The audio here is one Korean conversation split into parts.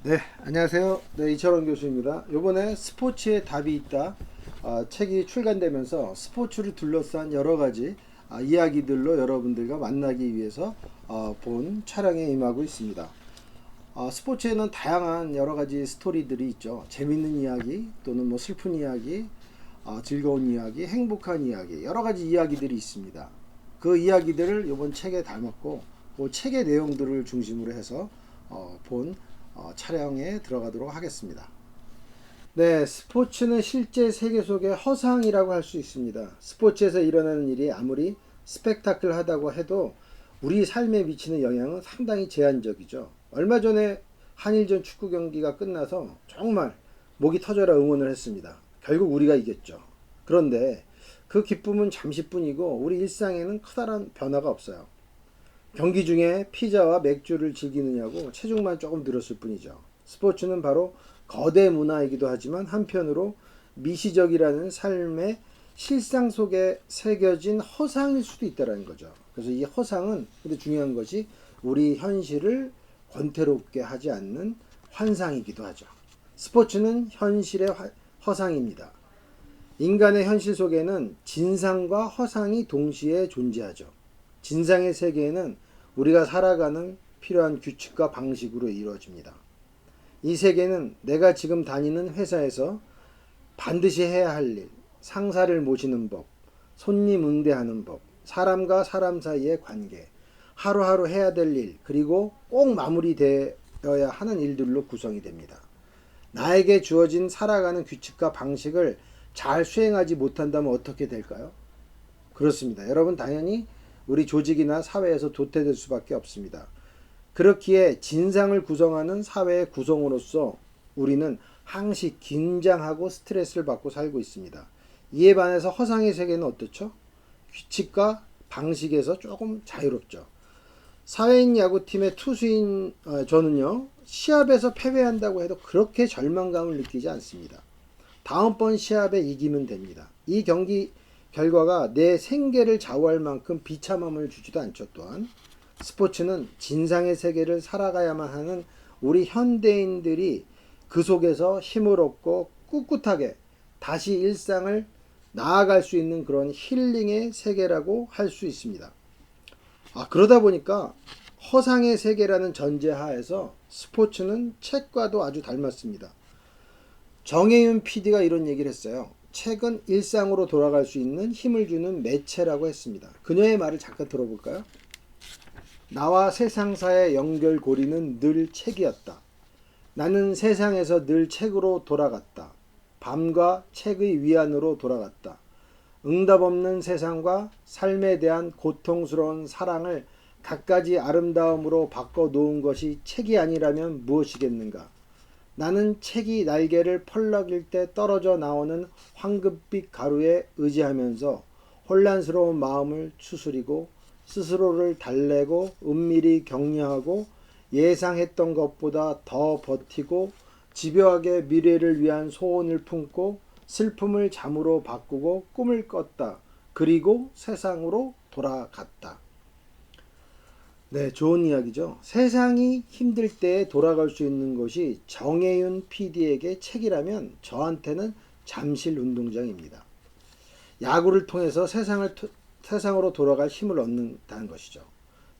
네, 안녕하세요. 네, 이철원 교수입니다. 요번에 스포츠에 답이 있다 책이 출간되면서 스포츠를 둘러싼 여러 가지 이야기들로 여러분들과 만나기 위해서 본 촬영에 임하고 있습니다. 스포츠에는 다양한 여러 가지 스토리들이 있죠. 재밌는 이야기 또는 뭐 슬픈 이야기, 즐거운 이야기, 행복한 이야기, 여러 가지 이야기들이 있습니다. 그 이야기들을 이번 책에 담았고 그 책의 내용들을 중심으로 해서 본 촬영에 들어가도록 하겠습니다. 네, 스포츠는 실제 세계 속의 허상이라고 할 수 있습니다. 스포츠에서 일어나는 일이 아무리 스펙타클하다고 해도 우리 삶에 미치는 영향은 상당히 제한적이죠. 얼마 전에 한일전 축구 경기가 끝나서 정말 목이 터져라 응원을 했습니다. 결국 우리가 이겼죠. 그런데 그 기쁨은 잠시뿐이고 우리 일상에는 커다란 변화가 없어요. 경기 중에 피자와 맥주를 즐기느냐고 체중만 조금 늘었을 뿐이죠. 스포츠는 바로 거대 문화이기도 하지만 한편으로 미시적이라는 삶의 실상 속에 새겨진 허상일 수도 있다는 거죠. 그래서 이 허상은 근데 중요한 것이 우리 현실을 권태롭게 하지 않는 환상이기도 하죠. 스포츠는 현실의 허상입니다. 인간의 현실 속에는 진상과 허상이 동시에 존재하죠. 진상의 세계에는 우리가 살아가는 필요한 규칙과 방식으로 이루어집니다. 이 세계는 내가 지금 다니는 회사에서 반드시 해야 할 일, 상사를 모시는 법, 손님 응대하는 법, 사람과 사람 사이의 관계, 하루하루 해야 될 일, 그리고 꼭 마무리되어야 하는 일들로 구성이 됩니다. 나에게 주어진 살아가는 규칙과 방식을 잘 수행하지 못한다면 어떻게 될까요? 그렇습니다. 여러분 당연히 우리 조직이나 사회에서 도태될 수밖에 없습니다. 그렇기에 진상을 구성하는 사회의 구성으로서 우리는 항시 긴장하고 스트레스를 받고 살고 있습니다. 이에 반해서 허상의 세계는 어떻죠? 규칙과 방식에서 조금 자유롭죠. 사회인 야구팀의 투수인 저는요, 시합에서 패배한다고 해도 그렇게 절망감을 느끼지 않습니다. 다음번 시합에 이기면 됩니다. 이 경기 결과가 내 생계를 좌우할 만큼 비참함을 주지도 않죠. 또한 스포츠는 진상의 세계를 살아가야만 하는 우리 현대인들이 그 속에서 힘을 얻고 꿋꿋하게 다시 일상을 나아갈 수 있는 그런 힐링의 세계라고 할 수 있습니다. 그러다 보니까 허상의 세계라는 전제하에서 스포츠는 책과도 아주 닮았습니다. 정혜윤 PD가 이런 얘기를 했어요. 책은 일상으로 돌아갈 수 있는 힘을 주는 매체라고 했습니다. 그녀의 말을 잠깐 들어볼까요? 나와 세상사의 연결고리는 늘 책이었다. 나는 세상에서 늘 책으로 돌아갔다. 밤과 책의 위안으로 돌아갔다. 응답 없는 세상과 삶에 대한 고통스러운 사랑을 갖가지 아름다움으로 바꿔놓은 것이 책이 아니라면 무엇이겠는가? 나는 책이 날개를 펄럭일 때 떨어져 나오는 황금빛 가루에 의지하면서 혼란스러운 마음을 추스리고 스스로를 달래고 은밀히 격려하고 예상했던 것보다 더 버티고 집요하게 미래를 위한 소원을 품고 슬픔을 잠으로 바꾸고 꿈을 꿨다. 그리고 세상으로 돌아갔다. 네, 좋은 이야기죠. 세상이 힘들 때 돌아갈 수 있는 것이 정혜윤 PD에게 책이라면 저한테는 잠실 운동장입니다. 야구를 통해서 세상으로 돌아갈 힘을 얻는다는 것이죠.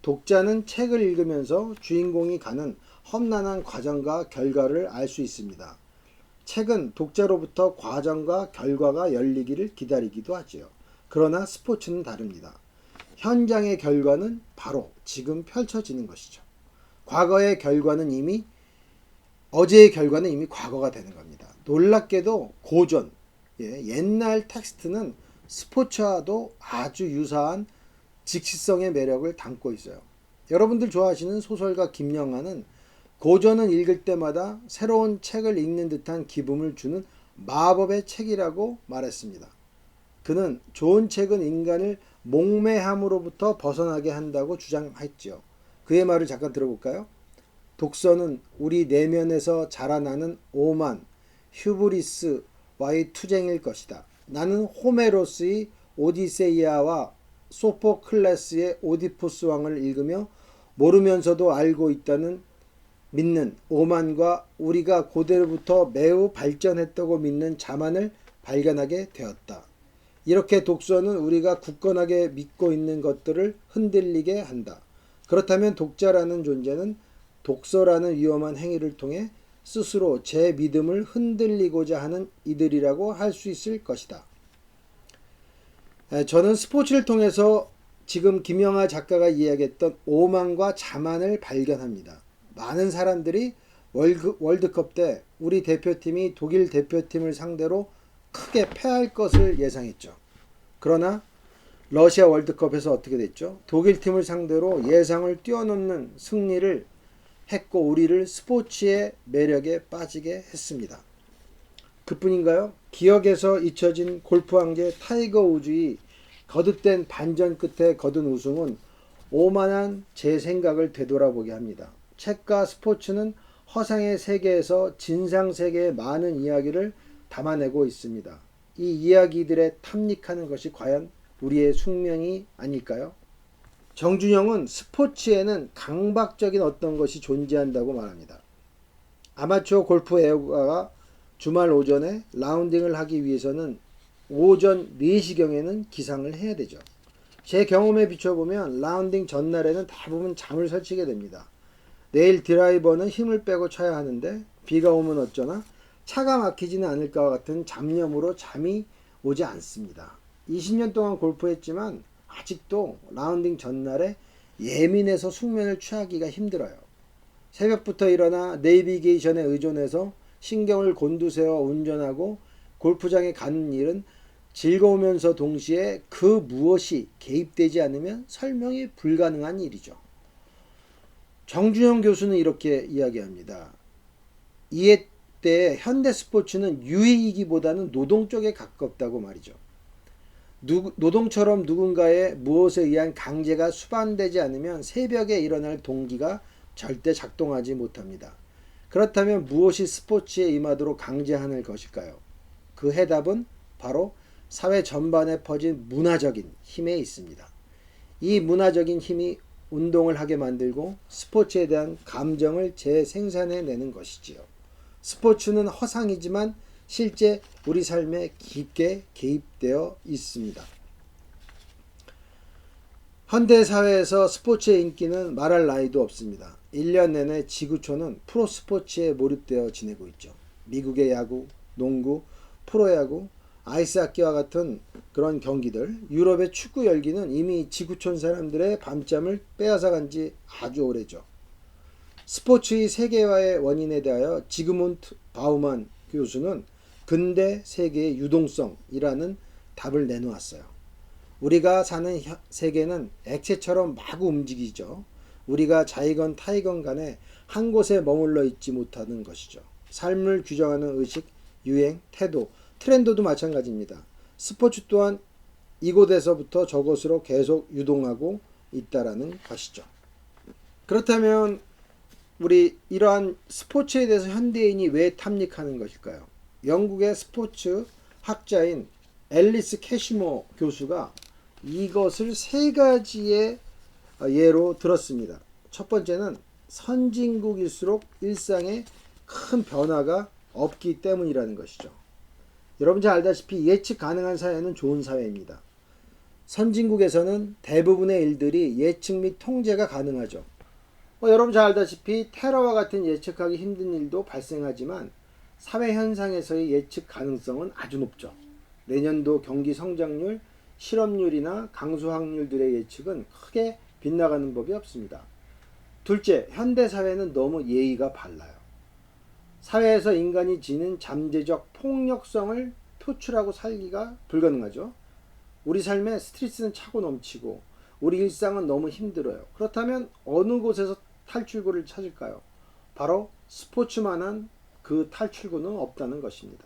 독자는 책을 읽으면서 주인공이 가는 험난한 과정과 결과를 알 수 있습니다. 책은 독자로부터 과정과 결과가 열리기를 기다리기도 하지요. 그러나 스포츠는 다릅니다. 현장의 결과는 바로 지금 펼쳐지는 것이죠. 어제의 결과는 이미 과거가 되는 겁니다. 놀랍게도 고전, 옛날 텍스트는 스포츠와도 아주 유사한 직시성의 매력을 담고 있어요. 여러분들 좋아하시는 소설가 김영하는 고전을 읽을 때마다 새로운 책을 읽는 듯한 기분을 주는 마법의 책이라고 말했습니다. 그는 좋은 책은 인간을 목매함으로부터 벗어나게 한다고 주장했죠. 그의 말을 잠깐 들어볼까요? 독서는 우리 내면에서 자라나는 오만, 휴브리스와의 투쟁일 것이다. 나는 호메로스의 오디세이아와 소포클레스의 오디푸스 왕을 읽으며 모르면서도 알고 있다는 믿는 오만과 우리가 고대로부터 매우 발전했다고 믿는 자만을 발견하게 되었다. 이렇게 독서는 우리가 굳건하게 믿고 있는 것들을 흔들리게 한다. 그렇다면 독자라는 존재는 독서라는 위험한 행위를 통해 스스로 제 믿음을 흔들리고자 하는 이들이라고 할 수 있을 것이다. 저는 스포츠를 통해서 지금 김영하 작가가 이야기했던 오만과 자만을 발견합니다. 많은 사람들이 월드컵 때 우리 대표팀이 독일 대표팀을 상대로 크게 패할 것을 예상했죠. 그러나 러시아 월드컵에서 어떻게 됐죠? 독일 팀을 상대로 예상을 뛰어넘는 승리를 했고 우리를 스포츠의 매력에 빠지게 했습니다. 그뿐인가요? 기억에서 잊혀진 골프 왕제 타이거 우즈의 거듭된 반전 끝에 거둔 우승은 오만한 제 생각을 되돌아보게 합니다. 책과 스포츠는 허상의 세계에서 진상 세계의 많은 이야기를 담아내고 있습니다. 이 이야기들에 탐닉하는 것이 과연 우리의 숙명이 아닐까요? 정준영은 스포츠에는 강박적인 어떤 것이 존재한다고 말합니다. 아마추어 골프 애호가가 주말 오전에 라운딩을 하기 위해서는 오전 4시경에는 기상을 해야 되죠. 제 경험에 비춰보면 라운딩 전날에는 대부분 잠을 설치게 됩니다. 내일 드라이버는 힘을 빼고 쳐야 하는데 비가 오면 어쩌나 차가 막히지는 않을까 같은 잡념으로 잠이 오지 않습니다. 20년 동안 골프했지만 아직도 라운딩 전날에 예민해서 숙면을 취하기가 힘들어요. 새벽부터 일어나 내비게이션에 의존해서 신경을 곤두세워 운전하고 골프장에 가는 일은 즐거우면서 동시에 그 무엇이 개입되지 않으면 설명이 불가능한 일이죠. 정준영 교수는 이렇게 이야기합니다. 이해 때 현대 스포츠는 유의이기보다는 노동 쪽에 가깝다고 말이죠. 노동처럼 누군가의 무엇에 의한 강제가 수반되지 않으면 새벽에 일어날 동기가 절대 작동하지 못합니다. 그렇다면 무엇이 스포츠에 임하도록 강제하는 것일까요? 그 해답은 바로 사회 전반에 퍼진 문화적인 힘에 있습니다. 이 문화적인 힘이 운동을 하게 만들고 스포츠에 대한 감정을 재생산해내는 것이지요. 스포츠는 허상이지만 실제 우리 삶에 깊게 개입되어 있습니다. 현대사회에서 스포츠의 인기는 말할 나위도 없습니다. 1년 내내 지구촌은 프로스포츠에 몰입되어 지내고 있죠. 미국의 야구, 농구, 프로야구, 아이스하키와 같은 그런 경기들, 유럽의 축구 열기는 이미 지구촌 사람들의 밤잠을 빼앗아간 지 아주 오래죠. 스포츠의 세계화의 원인에 대하여 지그문트 바우만 교수는 근대 세계의 유동성이라는 답을 내놓았어요. 우리가 사는 세계는 액체처럼 마구 움직이죠. 우리가 자이건 타이건 간에 한 곳에 머물러 있지 못하는 것이죠. 삶을 규정하는 의식, 유행, 태도, 트렌드도 마찬가지입니다. 스포츠 또한 이곳에서부터 저곳으로 계속 유동하고 있다라는 것이죠. 그렇다면 우리 이러한 스포츠에 대해서 현대인이 왜 탐닉하는 것일까요? 영국의 스포츠 학자인 앨리스 캐시모 교수가 이것을 세 가지의 예로 들었습니다. 첫 번째는 선진국일수록 일상에 큰 변화가 없기 때문이라는 것이죠. 여러분 잘 알다시피 예측 가능한 사회는 좋은 사회입니다. 선진국에서는 대부분의 일들이 예측 및 통제가 가능하죠. 여러분 잘 알다시피 테러와 같은 예측하기 힘든 일도 발생하지만 사회 현상에서의 예측 가능성은 아주 높죠. 내년도 경기 성장률, 실업률이나 강수 확률들의 예측은 크게 빗나가는 법이 없습니다. 둘째, 현대사회는 너무 예의가 발라요. 사회에서 인간이 지닌 잠재적 폭력성을 표출하고 살기가 불가능하죠. 우리 삶에 스트레스는 차고 넘치고 우리 일상은 너무 힘들어요. 그렇다면 어느 곳에서 탈출구를 찾을까요? 바로 스포츠만한 그 탈출구는 없다는 것입니다.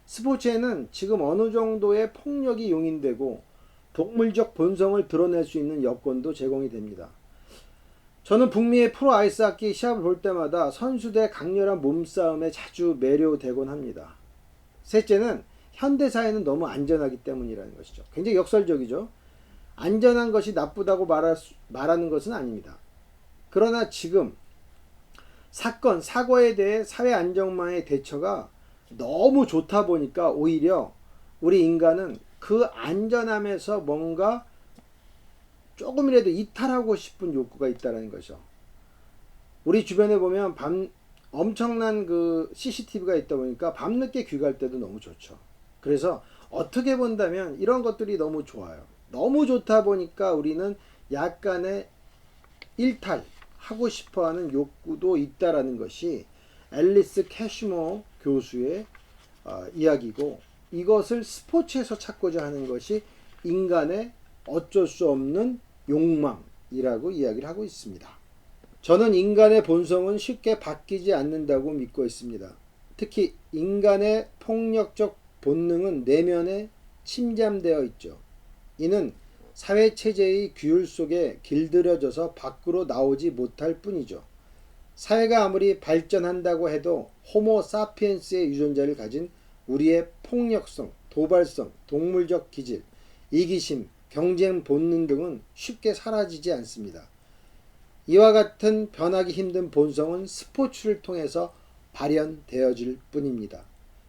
스포츠에는 지금 어느 정도의 폭력이 용인되고 동물적 본성을 드러낼 수 있는 여건도 제공이 됩니다. 저는 북미의 프로 아이스하키 시합을 볼 때마다 선수들의 강렬한 몸싸움에 자주 매료되곤 합니다. 셋째는 현대사회는 너무 안전하기 때문이라는 것이죠. 굉장히 역설적이죠. 안전한 것이 나쁘다고 말하는 것은 아닙니다. 그러나 지금 사고에 대해 사회 안전망의 대처가 너무 좋다 보니까 오히려 우리 인간은 그 안전함에서 뭔가 조금이라도 이탈하고 싶은 욕구가 있다는 거죠. 우리 주변에 보면 엄청난 그 CCTV가 있다 보니까 밤늦게 귀가할 때도 너무 좋죠. 그래서 어떻게 본다면 이런 것들이 너무 좋아요. 너무 좋다 보니까 우리는 약간의 일탈하고 싶어하는 욕구도 있다라는 것이 앨리스 캐시모 교수의 이야기고, 이것을 스포츠에서 찾고자 하는 것이 인간의 어쩔 수 없는 욕망이라고 이야기를 하고 있습니다. 저는 인간의 본성은 쉽게 바뀌지 않는다고 믿고 있습니다. 특히 인간의 폭력적 본능은 내면에 침잠되어 있죠. 이는 사회체제의 규율 속에 길들여져서 밖으로 나오지 못할 뿐이죠. 사회가 아무리 발전한다고 해도 호모 사피엔스의 유전자를 가진 우리의 폭력성, 도발성, 동물적 기질, 이기심, 경쟁 본능 등은 쉽게 사라지지 않습니다. 이와 같은 변하기 힘든 본성은 스포츠를 통해서 발현되어질 뿐입니다.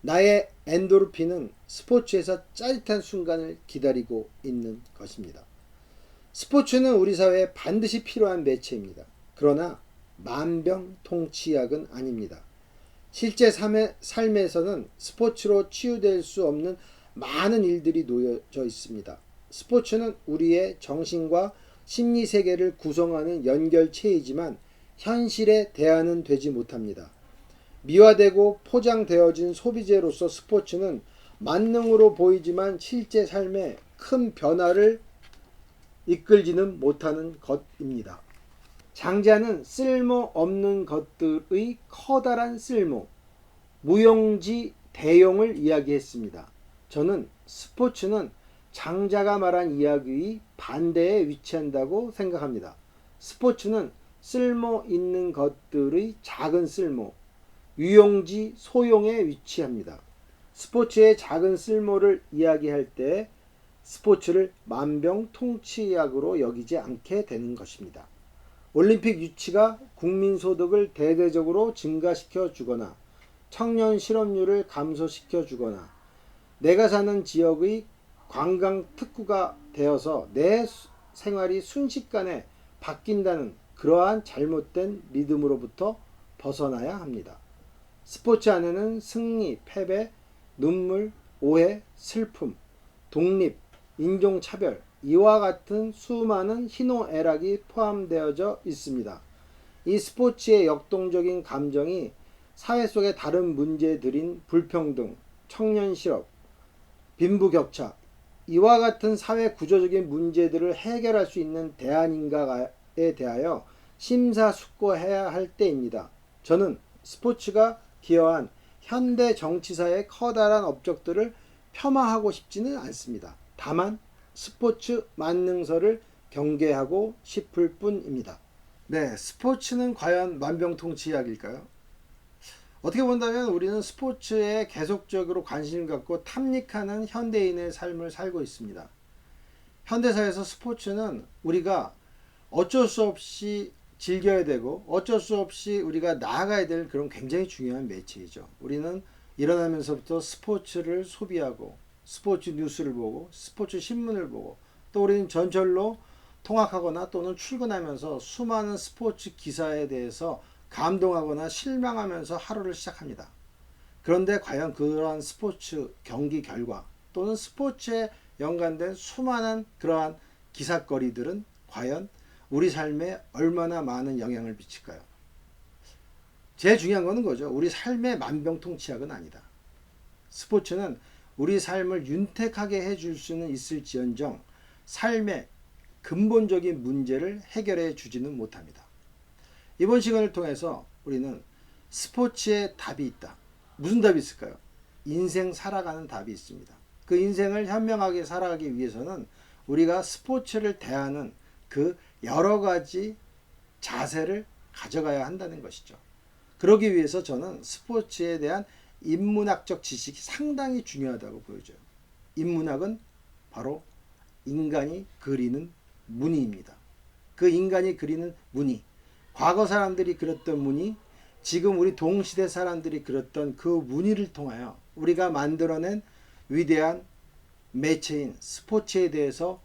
나의 엔도르핀은 스포츠에서 짜릿한 순간을 기다리고 있는 것입니다. 스포츠는 우리 사회에 반드시 필요한 매체입니다. 그러나 만병통치약은 아닙니다. 실제 삶에서는 스포츠로 치유될 수 없는 많은 일들이 놓여져 있습니다. 스포츠는 우리의 정신과 심리 세계를 구성하는 연결체이지만 현실의 대안은 되지 못합니다. 미화되고 포장되어진 소비재로서 스포츠는 만능으로 보이지만 실제 삶에 큰 변화를 이끌지는 못하는 것입니다. 장자는 쓸모없는 것들의 커다란 쓸모, 무용지 대용을 이야기했습니다. 저는 스포츠는 장자가 말한 이야기의 반대에 위치한다고 생각합니다. 스포츠는 쓸모 있는 것들의 작은 쓸모, 유용지 소용에 위치합니다. 스포츠의 작은 쓸모를 이야기할 때 스포츠를 만병통치약으로 여기지 않게 되는 것입니다. 올림픽 유치가 국민소득을 대대적으로 증가시켜 주거나 청년 실업률을 감소시켜 주거나 내가 사는 지역의 관광 특구가 되어서 내 생활이 순식간에 바뀐다는 그러한 잘못된 믿음으로부터 벗어나야 합니다. 스포츠 안에는 승리, 패배, 눈물, 오해, 슬픔, 독립, 인종차별, 이와 같은 수많은 희노애락이 포함되어져 있습니다. 이 스포츠의 역동적인 감정이 사회 속의 다른 문제들인 불평등, 청년 실업, 빈부격차, 이와 같은 사회 구조적인 문제들을 해결할 수 있는 대안인가에 대하여 심사숙고해야 할 때입니다. 저는 스포츠가 기여한 현대 정치사의 커다란 업적들을 폄하하고 싶지는 않습니다. 다만 스포츠 만능설을 경계하고 싶을 뿐입니다. 네, 스포츠는 과연 만병통치약일까요? 어떻게 본다면 우리는 스포츠에 계속적으로 관심을 갖고 탐닉하는 현대인의 삶을 살고 있습니다. 현대사에서 스포츠는 우리가 어쩔 수 없이 즐겨야 되고 어쩔 수 없이 우리가 나아가야 될 그런 굉장히 중요한 매체이죠. 우리는 일어나면서부터 스포츠를 소비하고 스포츠 뉴스를 보고 스포츠 신문을 보고 또 우리는 전철로 통학하거나 또는 출근하면서 수많은 스포츠 기사에 대해서 감동하거나 실망하면서 하루를 시작합니다. 그런데 과연 그러한 스포츠 경기 결과 또는 스포츠에 연관된 수많은 그러한 기사거리들은 과연 우리 삶에 얼마나 많은 영향을 미칠까요? 제일 중요한 거는 거죠. 우리 삶의 만병통치약은 아니다. 스포츠는 우리 삶을 윤택하게 해줄 수는 있을지언정 삶의 근본적인 문제를 해결해 주지는 못합니다. 이번 시간을 통해서 우리는 스포츠에 답이 있다. 무슨 답이 있을까요? 인생 살아가는 답이 있습니다. 그 인생을 현명하게 살아가기 위해서는 우리가 스포츠를 대하는 그 여러 가지 자세를 가져가야 한다는 것이죠. 그러기 위해서 저는 스포츠에 대한 인문학적 지식이 상당히 중요하다고 보여져요. 인문학은 바로 인간이 그리는 무늬입니다. 그 인간이 그리는 무늬, 과거 사람들이 그렸던 무늬, 지금 우리 동시대 사람들이 그렸던 그 무늬를 통하여 우리가 만들어낸 위대한 매체인 스포츠에 대해서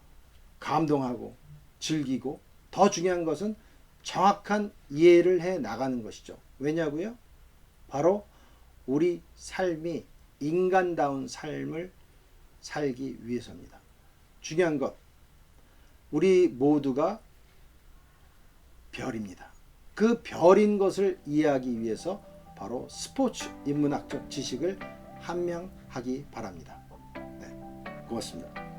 감동하고 즐기고, 더 중요한 것은 정확한 이해를 해 나가는 것이죠. 왜냐고요? 바로 우리 삶이 인간다운 삶을 살기 위해서입니다. 중요한 것, 우리 모두가 별입니다. 그 별인 것을 이해하기 위해서 바로 스포츠 인문학적 지식을 함양하기 바랍니다. 네, 고맙습니다.